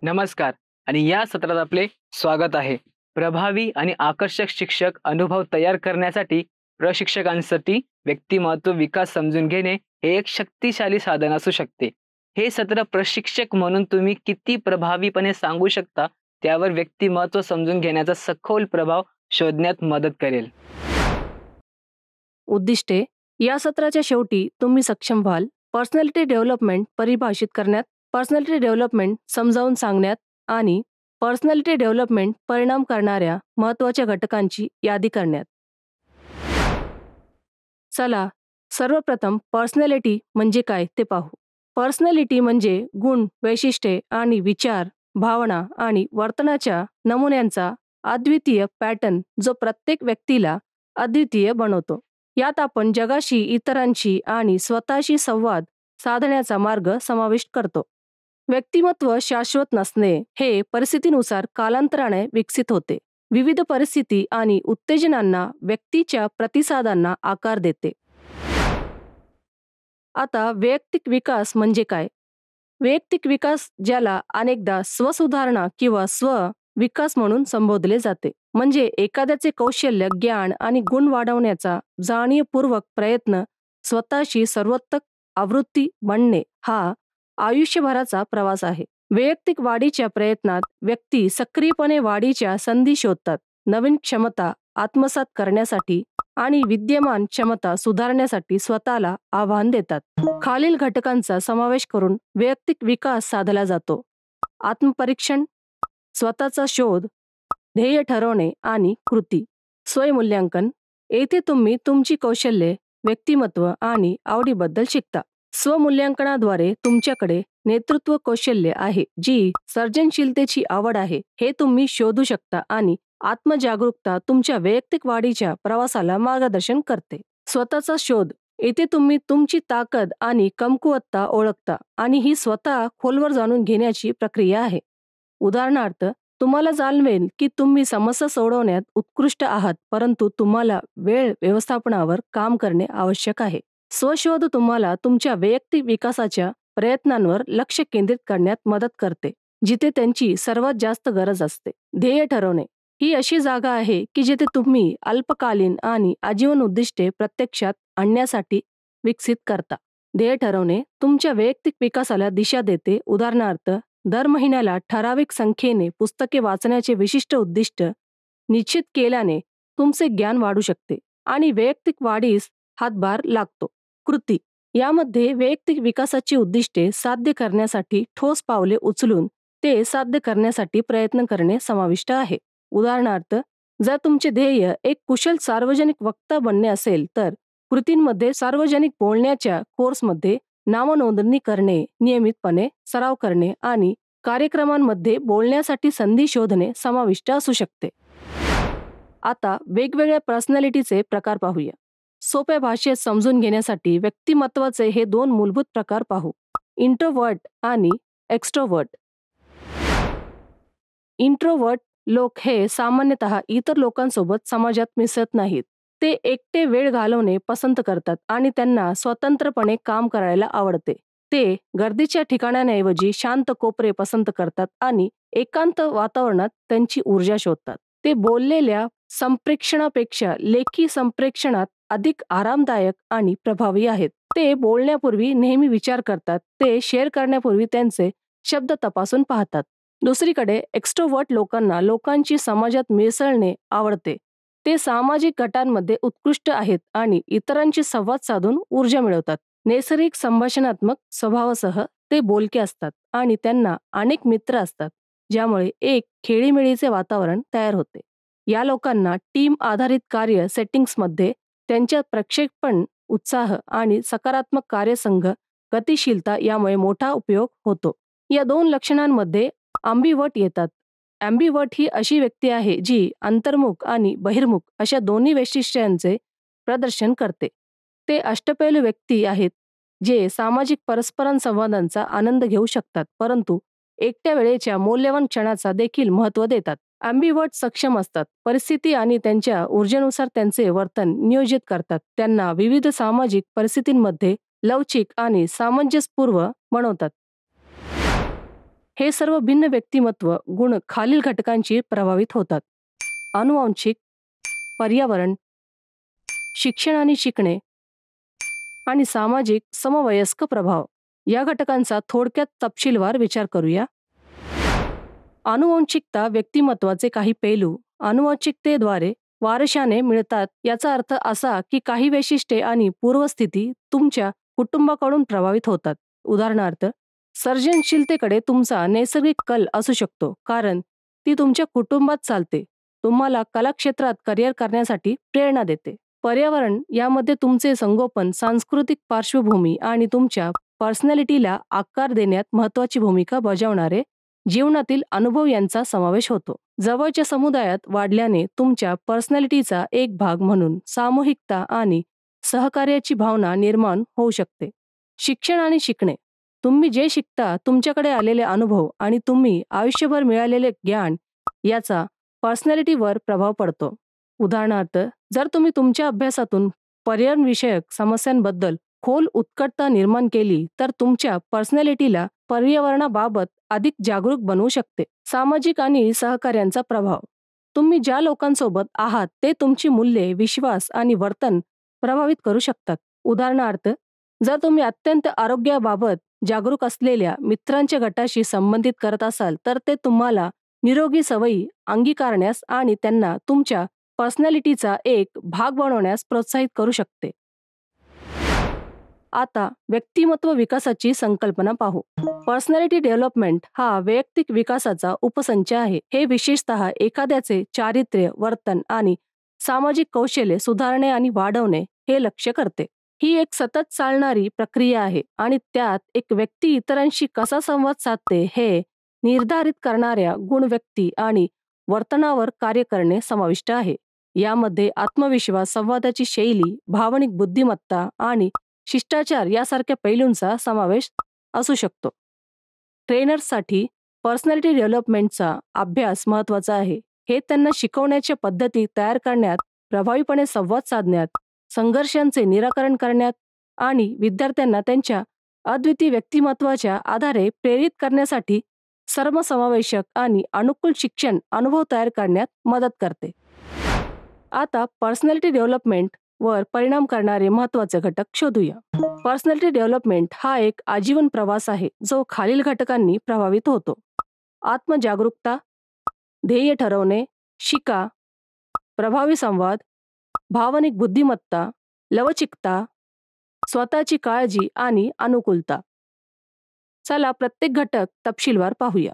नमस्कार आणि या सत्रात आपले स्वागत आहे. प्रभावी आणि आकर्षक शिक्षक अनुभव तयार करण्यासाठी प्रशिक्षकांसाठी व्यक्तिमत्व विकास समजून घेणे हे एक शक्तिशाली साधन असू शकते. हे सत्र प्रशिक्षक म्हणून तुम्ही किती प्रभावीपणे सांगू शकता त्यावर व्यक्तिमत्व समजून घेण्याचा सखोल प्रभाव शोधण्यात मदत करेल. उद्दिष्टे. या सत्राच्या शेवटी तुम्ही सक्षम व्हाल पर्सनॅलिटी डेव्हलपमेंट परिभाषित करण्यात, पर्सनॅलिटी डेव्हलपमेंट समजावून सांगण्यात आणि पर्सनॅलिटी डेव्हलपमेंट परिणाम करणाऱ्या महत्त्वाच्या घटकांची यादी करण्यात. चला सर्वप्रथम पर्सनॅलिटी म्हणजे काय ते पाहू. पर्सनॅलिटी म्हणजे गुण, वैशिष्ट्ये आणि विचार, भावना आणि वर्तनाच्या नमुन्यांचा अद्वितीय पॅटर्न जो प्रत्येक व्यक्तीला अद्वितीय बनवतो. यात आपण जगाशी, इतरांशी आणि स्वतःशी संवाद साधण्याचा मार्ग समाविष्ट करतो. व्यक्तिमत्व शाश्वत नसणे हे परिस्थितीनुसार कालांतराने विकसित होते. विविध परिस्थिती आणि उत्तेजनांना व्यक्तीच्या प्रतिसादांना आकार देते. आता वैयक्तिक विकास म्हणजे काय? वैयक्तिक विकास, ज्याला अनेकदा स्वसुधारणा किंवा स्व विकास म्हणून संबोधले जाते, म्हणजे एखाद्याचे कौशल्य, ज्ञान आणि गुण वाढवण्याचा जाणीवपूर्वक प्रयत्न. स्वतःशी सर्वोत्तम आवृत्ती बनणे हा आयुष्यभराचा प्रवास आहे. वैयक्तिक वाढीच्या प्रयत्नात व्यक्ती सक्रियपणे वाढीच्या संधी शोधतात, नवीन क्षमता आत्मसात करण्यासाठी आणि विद्यमान क्षमता सुधारण्यासाठी स्वतःला आव्हान देतात. खालील घटकांचा समावेश करून वैयक्तिक विकास साधला जातो: आत्मपरीक्षण, स्वतःचा शोध, ध्येय ठरवणे आणि कृती. स्वयंमूल्यांकन. येथे तुम्ही तुमची कौशल्ये, व्यक्तिमत्व आणि आवडीबद्दल शिकता. स्वमूल्यांकनाद्वारे तुमच्याकडे नेतृत्व कौशल्य आहे, जी सर्जनशीलतेची आवड आहे हे तुम्ही शोधू शकता आणि आत्मजागरूकता तुमच्या वैयक्तिक वाढीच्या प्रवासाला मार्गदर्शन करते. स्वतःचा शोध. येथे तुम्ही तुमची ताकद आणि कमकुवतता ओळखता आणि ही स्वतः खोलवर जाणून घेण्याची प्रक्रिया आहे. उदाहरणार्थ, तुम्हाला जाणवेल की तुम्ही समस्या सोडवण्यात उत्कृष्ट आहात, परंतु तुम्हाला वेळ व्यवस्थापनावर काम करणे आवश्यक आहे. स्वशोध तुम्हाला तुमच्या वैयक्तिक विकासाच्या प्रयत्नांवर लक्ष केंद्रित करण्यात मदत करते, जिथे त्यांची सर्वात जास्त गरज असते. ध्येय ठरवणे. ही अशी जागा आहे की जिथे तुम्ही अल्पकालीन आणि आजीवन उद्दिष्टे प्रत्यक्षात आणण्यासाठी विकसित करता. ध्येय ठरवणे तुमच्या वैयक्तिक विकासाला दिशा देते. उदाहरणार्थ, दर महिन्याला ठराविक संख्येने पुस्तके वाचण्याचे विशिष्ट उद्दिष्ट निश्चित केल्याने तुमचे ज्ञान वाढू शकते आणि वैयक्तिक वाढीस हातभार लागतो. कृती. यामध्ये वैयक्तिक विकासाची उद्दिष्टे साध्य करण्यासाठी ठोस पावले उचलून ते साध्य करण्यासाठी प्रयत्न करणे समाविष्ट आहे. उदाहरणार्थ, जर तुमचे ध्येय एक कुशल सार्वजनिक वक्ता बनणे असेल, तर कृतींमध्ये सार्वजनिक बोलण्याच्या कोर्समध्ये नामनोंदणी करणे, नियमितपणे सराव करणे आणि कार्यक्रमांमध्ये बोलण्यासाठी संधी शोधणे समाविष्ट असू शकते. आता वेगवेगळ्या पर्सनॅलिटीचे प्रकार पाहूया. सोप्या भाषेत समजून घेण्यासाठी व्यक्तिमत्वाचे हे दोन मूलभूत प्रकार पाहू: इंट्रोवर्ट आणि एक्स्ट्रोवर्ट. इंट्रोवर्ट लोक हे सामान्यतः इतर लोकांसोबत समाजात मिसळत नाहीत. ते एकटे वेळ घालवणे पसंत करतात आणि त्यांना स्वतंत्रपणे काम करायला आवडते. ते गर्दीच्या ठिकाणांऐवजी शांत कोपरे पसंत करतात आणि एकांत वातावरणात त्यांची ऊर्जा शोधतात. ते बोललेल्या संप्रेषणापेक्षा लेखी संप्रेषणात अधिक आरामदायक आणि प्रभावी आहेत. ते बोलण्यापूर्वी नेहमी विचार करतात. ते शेअर करण्यापूर्वी त्यांचे शब्द तपासून पाहतात. दुसरीकडे एक्स्ट्रोवर्ट लोकांना लोकांची समाजात मिसळणे आवडते. ते सामाजिक गटांमध्ये उत्कृष्ट आहेत आणि इतरांशी संवाद साधून ऊर्जा मिळवतात. नैसर्गिक संभाषणात्मक स्वभावासह ते बोलके असतात आणि त्यांना अनेक मित्र असतात, ज्यामुळे एक खेळीमेळीचे वातावरण तयार होते. या लोकांना टीम आधारित कार्य सेटिंग्समध्ये त्यांच्या प्रक्षेपण, उत्साह आणि सकारात्मक कार्यसंघ गतिशीलता यामुळे मोठा उपयोग होतो. या दोन लक्षणांमध्ये अँबिवर्ट येतात. अँबिवर्ट ही अशी व्यक्ती आहे जी अंतर्मुख आणि बहिर्मुख अशा दोन्ही वैशिष्ट्यांचे प्रदर्शन करते. ते अष्टपैलू व्यक्ती आहेत जे सामाजिक परस्परांसंवादांचा आनंद घेऊ शकतात, परंतु एकट्या वेळेच्या मौल्यवान क्षणाचा देखील महत्त्व देतात. अँबिवर्ट सक्षम असतात. परिस्थिती आणि त्यांच्या ऊर्जेनुसार त्यांचे वर्तन नियोजित करतात. त्यांना विविध सामाजिक परिस्थितींमध्ये लवचिक आणि सामंजस्यपूर्ण बनवतात. हे सर्व भिन्न व्यक्तिमत्व गुण खालील घटकांची प्रभावित होतात: अनुवांशिक, पर्यावरण, शिक्षण आणि शिकणे आणि सामाजिक समवयस्क प्रभाव. या घटकांचा थोडक्यात तपशीलवार विचार करूया. अनुवांशिकता व्यक्तिमत्वाचे काही पैलू अनुवांशिकतेद्वारे वारशाने मिळतात. याचा अर्थ असा की काही वैशिष्ट्ये आणि पूर्वस्थिती तुमच्या कुटुंबाकडून प्रभावित होतात. उदाहरणार्थ, सर्जनशीलतेकडे तुमचा नैसर्गिक कल असू शकतो कारण ती तुमच्या कुटुंबात चालते, तुम्हाला कला क्षेत्रात करिअर करण्यासाठी प्रेरणा देते. पर्यावरण यामध्ये तुमचे संगोपन, सांस्कृतिक पार्श्वभूमी आणि तुमच्या पर्सनॅलिटीला आकार देण्यात महत्त्वाची भूमिका बजावणारे जीवनातील अनुभव यांचा समावेश होतो. जवळच्या समुदायात वाढल्याने तुमच्या पर्सनॅलिटीचा एक भाग म्हणून सामूहिकता आणि सहकार्याची भावना निर्माण होऊ शकते. शिक्षण आणि शिकणे. तुम्ही जे शिकता, तुमच्याकडे आलेले अनुभव आणि तुम्ही आयुष्यभर मिळालेले ज्ञान याचा पर्सनॅलिटीवर प्रभाव पडतो. उदाहरणार्थ, जर तुम्ही तुमच्या अभ्यासातून पर्यावरणविषयक समस्यांबद्दल खोल उत्कटता निर्माण केली तर तुमच्या पर्सनॅलिटीला पर्यावरणाबाबत अधिक जागरूक बनवू शकते. सामाजिक आणि सहकार्यांचा प्रभाव. तुम्ही ज्या लोकांसोबत आहात ते तुमची मूल्ये, विश्वास आणि वर्तन प्रभावित करू शकतात. उदाहरणार्थ, जर तुम्ही अत्यंत आरोग्याबाबत जागरूक असलेल्या मित्रांच्या गटाशी संबंधित करत असाल तर ते तुम्हाला निरोगी सवयी अंगीकारण्यास आणि त्यांना तुमच्या पर्सनॅलिटीचा एक भाग बनवण्यास प्रोत्साहित करू शकते. आता व्यक्तिमत्व विकासाची संकल्पना पाहू. पर्सनॅलिटी डेव्हलपमेंट हा वैयक्तिक विकासाचा उपसंच आहे. हे विशेषतः एखाद्याचे चारित्र्य, वर्तन आणि सामाजिक कौशल्य सुधारणे आणि वाढवणे हे लक्ष्य करते. ही एक सतत चालणारी प्रक्रिया आहे आणि त्यात एक व्यक्ती इतरांशी कसा संवाद साधते हे निर्धारित करणाऱ्या गुण, व्यक्ती आणि वर्तनावर कार्य करणे समाविष्ट आहे. यामध्ये आत्मविश्वास, संवादाची शैली, भावनिक बुद्धिमत्ता आणि शिष्टाचार यासारख्या पैलूंचा समावेश असू शकतो. ट्रेनर्ससाठी पर्सनॅलिटी डेव्हलपमेंटचा अभ्यास महत्त्वाचा आहे. हे त्यांना शिकवण्याच्या पद्धती तयार करण्यात, प्रभावीपणे संवाद साधण्यात, संघर्षांचे निराकरण करण्यात आणि विद्यार्थ्यांना त्यांच्या अद्वितीय व्यक्तिमत्वाच्या आधारे प्रेरित करण्यासाठी सर्वसमावेशक आणि अनुकूल शिक्षण अनुभव तयार करण्यात मदत करते. आता पर्सनॅलिटी डेव्हलपमेंट वर परिणाम करणारे महत्त्वाचे घटक शोधूया. पर्सनॅलिटी डेव्हलपमेंट हा एक आजीवन प्रवास आहे जो खालील घटकांनी प्रभावित होतो: आत्मजागरूकता, ध्येय ठरवणे, शिका, प्रभावी संवाद, भावनिक बुद्धिमत्ता, लवचिकता, स्वतःची काळजी आणि अनुकूलता. चला प्रत्येक घटक तपशीलवार पाहूया.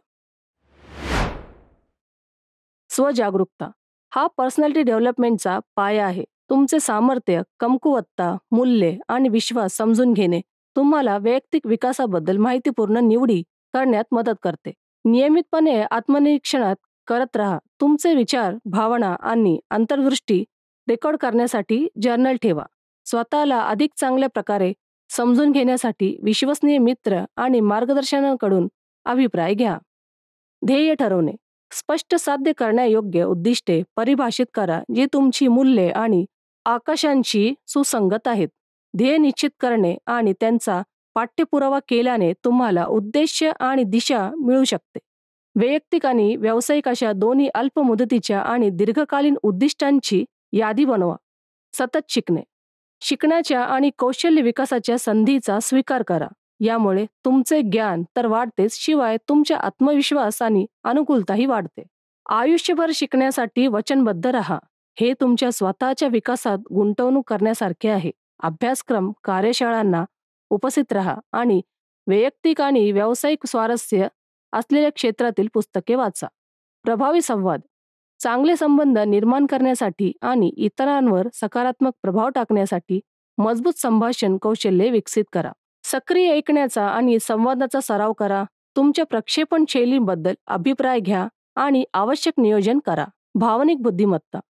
स्वजागरूकता हा पर्सनॅलिटी डेव्हलपमेंटचा पाया आहे. तुमचे सामर्थ्य, कमकुवतता, मूल्ये आणि विश्वास समजून घेणे तुम्हाला वैयक्तिक विकासाबद्दल माहितीपूर्ण निवडी करण्यात मदत करते. नियमितपणे आत्मनिरीक्षणात करत राहा. तुमचे विचार, भावना आणि अंतर्दृष्टी रेकॉर्ड करण्यासाठी जर्नल ठेवा. स्वतःला अधिक चांगल्या प्रकारे समजून घेण्यासाठी विश्वसनीय मित्र आणि मार्गदर्शकांकडून अभिप्राय घ्या. ध्येय ठरवणे. स्पष्ट, साध्य करण्यायोग्य उद्दिष्टे परिभाषित करा जी तुमची मूल्ये आणि आकांक्षांशी सुसंगत आहेत. ध्येय निश्चित करणे आणि त्यांचा पाठपुरावा केल्याने तुम्हाला उद्देश आणि दिशा मिळू शकते. वैयक्तिक आणि व्यावसायिक अशा दोन्ही अल्प मुदतीच्या आणि दीर्घकालीन उद्दिष्टांची यादी बनवा. सतत शिकणे. शिकण्याच्या आणि कौशल्य विकासाच्या संधीचा स्वीकार करा. यामुळे तुमचे ज्ञान तर वाढतेच, शिवाय तुमचा आत्मविश्वास आणि अनुकूलताही वाढते. आयुष्यभर शिकण्यासाठी वचनबद्ध राहा. हे तुमच्या स्वतःच्या विकासात गुंतवणूक करण्यासारखे आहे. अभ्यासक्रम, कार्यशाळांना उपस्थित राहा आणि वैयक्तिक आणि व्यावसायिक स्वारस्य असलेल्या क्षेत्रातील पुस्तके वाचा. प्रभावी संवाद. चांगले संबंध निर्माण करण्यासाठी आणि इतरांवर सकारात्मक प्रभाव टाकण्यासाठी मजबूत संभाषण कौशल्ये विकसित करा. सक्रिय ऐकण्याचा आणि संवादाचा सराव करा. तुमच्या प्रक्षेपण शैलीबद्दल अभिप्राय घ्या आणि आवश्यक नियोजन करा. भावनिक बुद्धिमत्ता.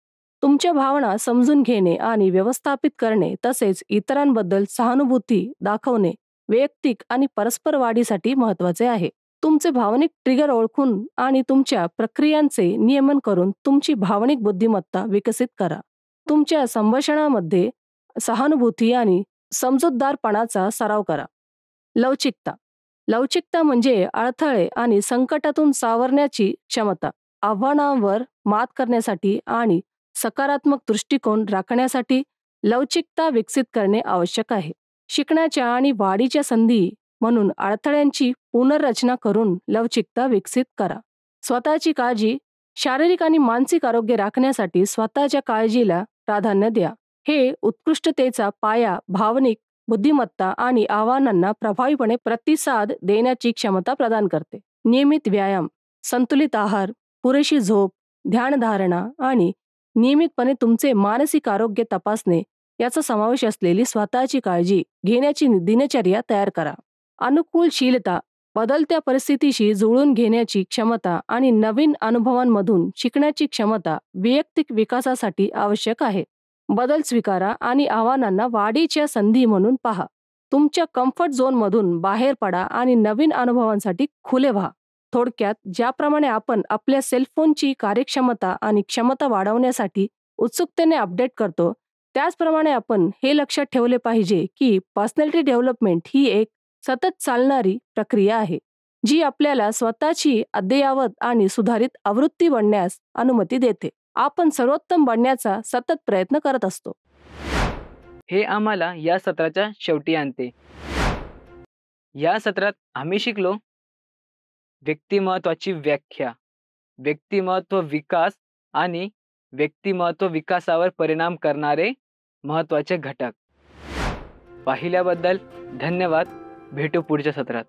तुमच्या भावना समजून घेणे आणि व्यवस्थापित करणे तसेच इतरांबद्दल सहानुभूती दाखवणे वैयक्तिक आणि परस्पर वाढीसाठी महत्त्वाचे आहे. तुमचे भावनिक ट्रिगर ओळखून आणि तुमच्या प्रक्रियांचे नियमन करून तुमची भावनिक बुद्धिमत्ता विकसित करा. तुमच्या संभाषणामध्ये सहानुभूती आणि समजूतदारपणाचा सराव करा. लवचिकता. लवचिकता म्हणजे अडथळे आणि संकटातून सावरण्याची क्षमता. आव्हानांवर मात करण्यासाठी आणि सकारात्मक दृष्टिकोन राखण्यासाठी लवचिकता विकसित करणे आवश्यक आहे. शिकण्याच्या आणि वाढीच्या संधी म्हणून अडथळ्यांची पुनर्रचना करून लवचिकता विकसित करा. स्वतःची काळजी. शारीरिक आणि मानसिक आरोग्य राखण्यासाठी स्वतःच्या काळजीला प्राधान्य द्या. हे उत्कृष्टतेचा पाया भावनिक बुद्धिमत्ता आणि आव्हानांना प्रभावीपणे प्रतिसाद देण्याची क्षमता प्रदान करते. नियमित व्यायाम, संतुलित आहार, पुरेशी झोप, ध्यानधारणा आणि नियमितपणे तुमचे मानसिक आरोग्य तपासणे याचा समावेश असलेली स्वतःची काळजी घेण्याची दिनचर्या तयार करा. अनुकूलशीलता. बदलत्या परिस्थितीशी जुळवून घेण्याची क्षमता आणि नवीन अनुभवांमधून शिकण्याची क्षमता वैयक्तिक विकासासाठी आवश्यक आहे. बदल स्वीकारा आणि आव्हानांना वाढीच्या संधी म्हणून पहा. तुमच्या कम्फर्ट झोनमधून बाहेर पडा आणि नवीन अनुभवांसाठी खुले व्हा. थोडक्यात, ज्याप्रमाणे आपण आपल्या सेलफोनची कार्यक्षमता आणि क्षमता वाढवण्यासाठी उत्सुकतेने अपडेट करतो, त्याचप्रमाणे आपण हे लक्षात ठेवले पाहिजे की पर्सनॅलिटी डेव्हलपमेंट ही एक सतत चालणारी प्रक्रिया आहे, जी आपल्याला स्वतःची अद्ययावत आणि सुधारित आवृत्ती बनण्यास अनुमती देते. आपण सर्वोत्तम बनण्याचा सतत प्रयत्न करत असतो. हे आम्हाला या सत्राच्या शेवटी आणते. या सत्रात आम्ही शिकलो व्यक्तिमत्वाची व्याख्या, व्यक्तिमत्व विकास आणि व्यक्तिमत्व विकासावर परिणाम करणारे महत्त्वाचे घटक. पाहिल्याबद्दल धन्यवाद. भेटू पुढच्या सत्रात.